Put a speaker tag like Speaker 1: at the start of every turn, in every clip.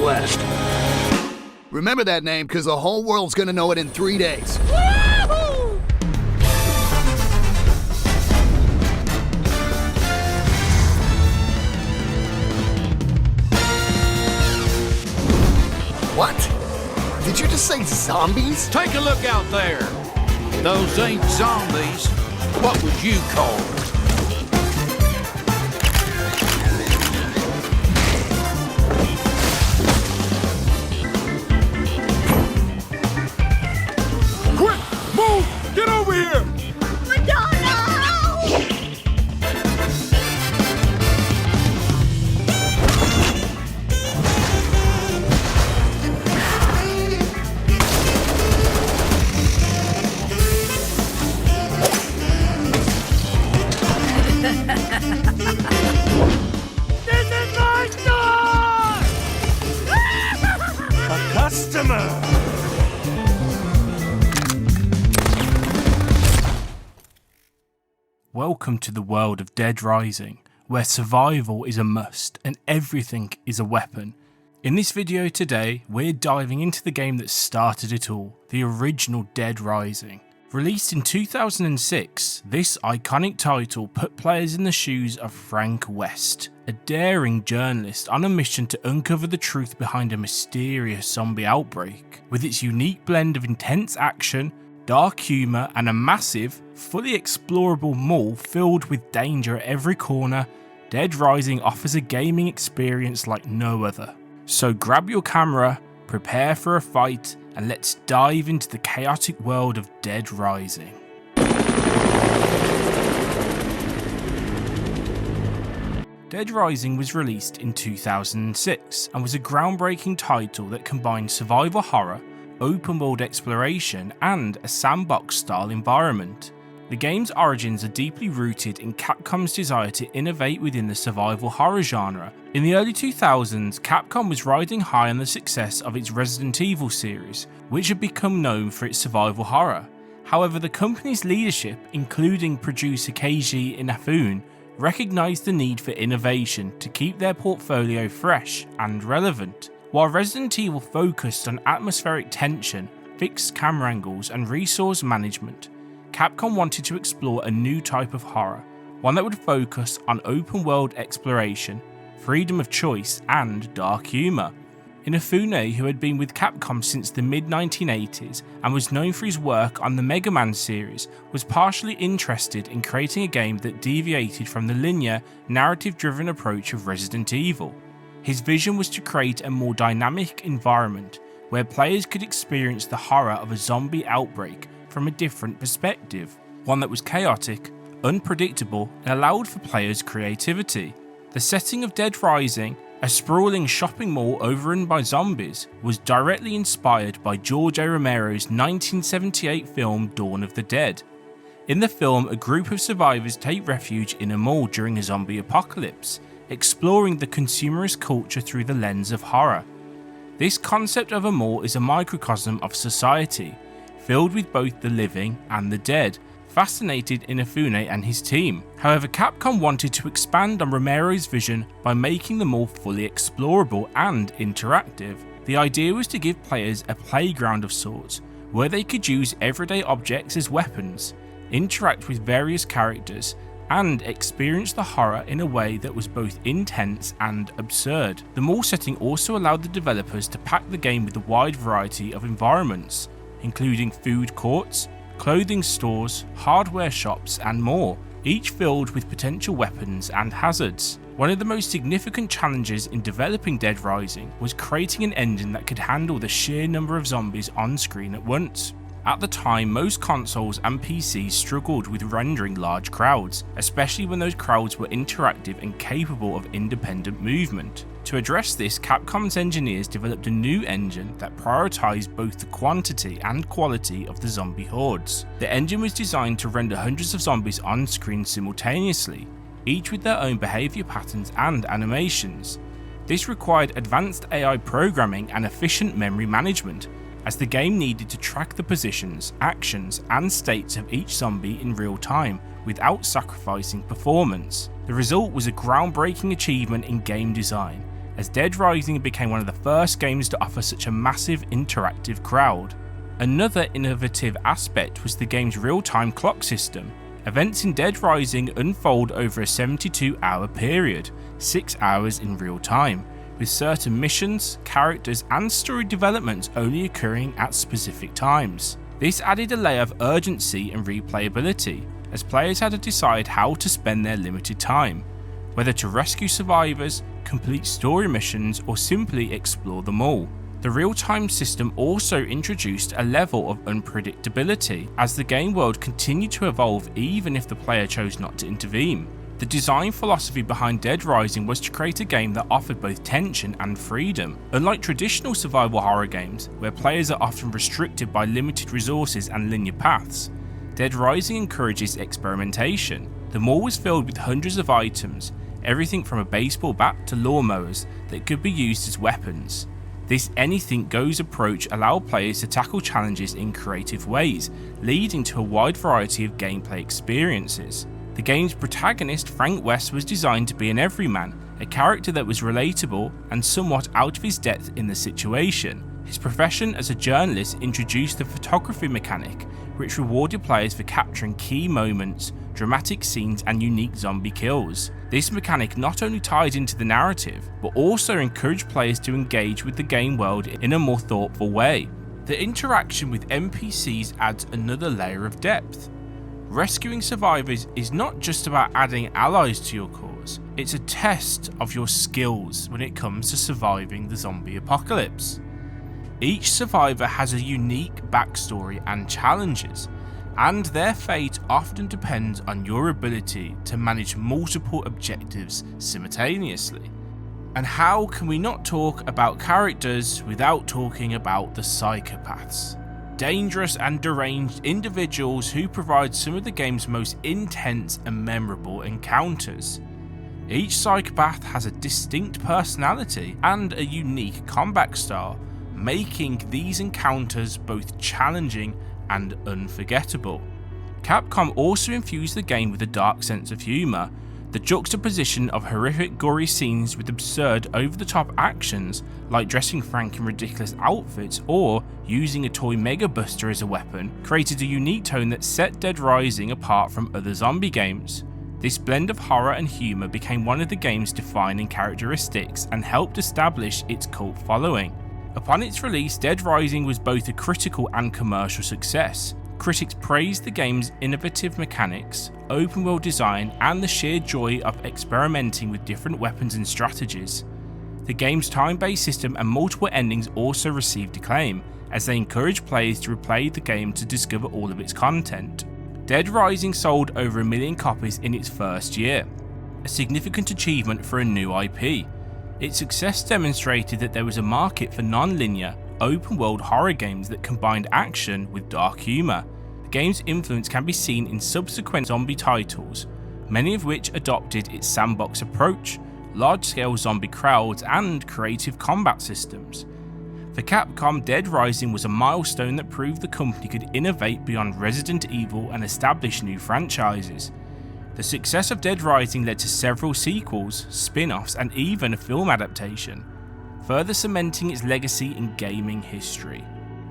Speaker 1: West.
Speaker 2: Remember that name, because the whole world's gonna know it in 3 days. What? Did you just say zombies?
Speaker 1: Take a look out there. Those ain't zombies. What would you call them?
Speaker 3: Quick! Move! Get over here!
Speaker 4: This is my store!
Speaker 3: A customer!
Speaker 5: Welcome to the world of Dead Rising, where survival is a must and everything is a weapon. In this video today, we're diving into the game that started it all, the original Dead Rising. Released in 2006, this iconic title put players in the shoes of Frank West, a daring journalist on a mission to uncover the truth behind a mysterious zombie outbreak. With its unique blend of intense action, dark humour and a massive, fully explorable mall filled with danger at every corner, Dead Rising offers a gaming experience like no other. So grab your camera, prepare for a fight, and let's dive into the chaotic world of Dead Rising. Dead Rising was released in 2006 and was a groundbreaking title that combined survival horror, open world exploration, and a sandbox style environment. The game's origins are deeply rooted in Capcom's desire to innovate within the survival horror genre. In the early 2000s, Capcom was riding high on the success of its Resident Evil series, which had become known for its survival horror. However, the company's leadership, including producer Keiji Inafune, recognised the need for innovation to keep their portfolio fresh and relevant. While Resident Evil focused on atmospheric tension, fixed camera angles, and resource management, Capcom wanted to explore a new type of horror, one that would focus on open world exploration, freedom of choice, and dark humour. Inafune, who had been with Capcom since the mid-1980s and was known for his work on the Mega Man series, was partially interested in creating a game that deviated from the linear, narrative-driven approach of Resident Evil. His vision was to create a more dynamic environment where players could experience the horror of a zombie outbreak from a different perspective, one that was chaotic, unpredictable, and allowed for players' creativity. The setting of Dead Rising, a sprawling shopping mall overrun by zombies, was directly inspired by George A. Romero's 1978 film Dawn of the Dead. In the film, a group of survivors take refuge in a mall during a zombie apocalypse, exploring the consumerist culture through the lens of horror. This concept of a mall is a microcosm of society, filled with both the living and the dead, fascinated Inafune and his team. However, Capcom wanted to expand on Romero's vision by making the mall fully explorable and interactive. The idea was to give players a playground of sorts, where they could use everyday objects as weapons, interact with various characters, and experience the horror in a way that was both intense and absurd. The mall setting also allowed the developers to pack the game with a wide variety of environments, including food courts, clothing stores, hardware shops, and more, each filled with potential weapons and hazards. One of the most significant challenges in developing Dead Rising was creating an engine that could handle the sheer number of zombies on screen at once. At the time, most consoles and PCs struggled with rendering large crowds, especially when those crowds were interactive and capable of independent movement. To address this, Capcom's engineers developed a new engine that prioritized both the quantity and quality of the zombie hordes. The engine was designed to render hundreds of zombies on screen simultaneously, each with their own behavior patterns and animations. This required advanced AI programming and efficient memory management, as the game needed to track the positions, actions, and states of each zombie in real time without sacrificing performance. The result was a groundbreaking achievement in game design, as Dead Rising became one of the first games to offer such a massive interactive crowd. Another innovative aspect was the game's real-time clock system. Events in Dead Rising unfold over a 72-hour period, 6 hours in real time, with certain missions, characters and story developments only occurring at specific times. This added a layer of urgency and replayability, as players had to decide how to spend their limited time, whether to rescue survivors, complete story missions or simply explore them all. The real-time system also introduced a level of unpredictability as the game world continued to evolve even if the player chose not to intervene. The design philosophy behind Dead Rising was to create a game that offered both tension and freedom. Unlike traditional survival horror games, where players are often restricted by limited resources and linear paths, Dead Rising encourages experimentation. The mall was filled with hundreds of items, everything from a baseball bat to lawnmowers that could be used as weapons. This anything goes approach allowed players to tackle challenges in creative ways, leading to a wide variety of gameplay experiences. The game's protagonist, Frank West, was designed to be an everyman, a character that was relatable and somewhat out of his depth in the situation. His profession as a journalist introduced the photography mechanic, which rewarded players for capturing key moments, dramatic scenes and unique zombie kills. This mechanic not only tied into the narrative, but also encouraged players to engage with the game world in a more thoughtful way. The interaction with NPCs adds another layer of depth. Rescuing survivors is not just about adding allies to your cause, it's a test of your skills when it comes to surviving the zombie apocalypse. Each survivor has a unique backstory and challenges, and their fate often depends on your ability to manage multiple objectives simultaneously. And how can we not talk about characters without talking about the psychopaths? Dangerous and deranged individuals who provide some of the game's most intense and memorable encounters. Each psychopath has a distinct personality and a unique combat style, making these encounters both challenging and unforgettable. Capcom also infused the game with a dark sense of humour. The juxtaposition of horrific gory scenes with absurd over-the-top actions like dressing Frank in ridiculous outfits or using a toy Mega Buster as a weapon created a unique tone that set Dead Rising apart from other zombie games. This blend of horror and humour became one of the game's defining characteristics and helped establish its cult following. Upon its release, Dead Rising was both a critical and commercial success. Critics praised the game's innovative mechanics, open world design, and the sheer joy of experimenting with different weapons and strategies. The game's time-based system and multiple endings also received acclaim, as they encouraged players to replay the game to discover all of its content. Dead Rising sold over 1 million copies in its first year, a significant achievement for a new IP. Its success demonstrated that there was a market for non-linear, open-world horror games that combined action with dark humour. The game's influence can be seen in subsequent zombie titles, many of which adopted its sandbox approach, large-scale zombie crowds, and creative combat systems. For Capcom, Dead Rising was a milestone that proved the company could innovate beyond Resident Evil and establish new franchises. The success of Dead Rising led to several sequels, spin-offs, and even a film adaptation, further cementing its legacy in gaming history.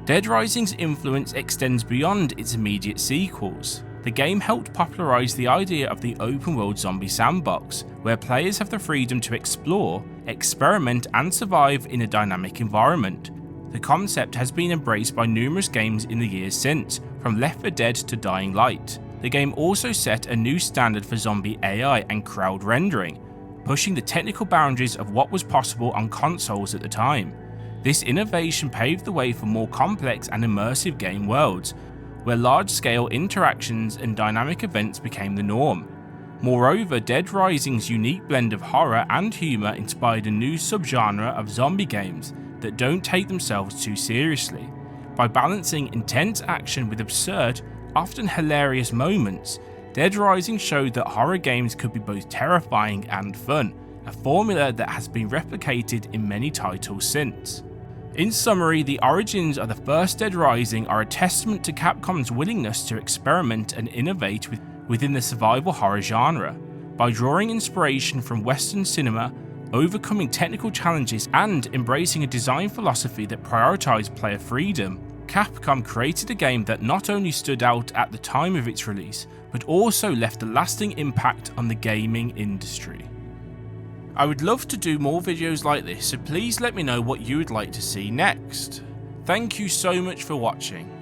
Speaker 5: Dead Rising's influence extends beyond its immediate sequels. The game helped popularise the idea of the open-world zombie sandbox, where players have the freedom to explore, experiment, and survive in a dynamic environment. The concept has been embraced by numerous games in the years since, from Left 4 Dead to Dying Light. The game also set a new standard for zombie AI and crowd rendering, pushing the technical boundaries of what was possible on consoles at the time. This innovation paved the way for more complex and immersive game worlds, where large-scale interactions and dynamic events became the norm. Moreover, Dead Rising's unique blend of horror and humour inspired a new subgenre of zombie games that don't take themselves too seriously. By balancing intense action with absurd, often hilarious moments, Dead Rising showed that horror games could be both terrifying and fun, a formula that has been replicated in many titles since. In summary, the origins of the first Dead Rising are a testament to Capcom's willingness to experiment and innovate within the survival horror genre. By drawing inspiration from Western cinema, overcoming technical challenges and embracing a design philosophy that prioritized player freedom, Capcom created a game that not only stood out at the time of its release, but also left a lasting impact on the gaming industry. I would love to do more videos like this, so please let me know what you would like to see next. Thank you so much for watching.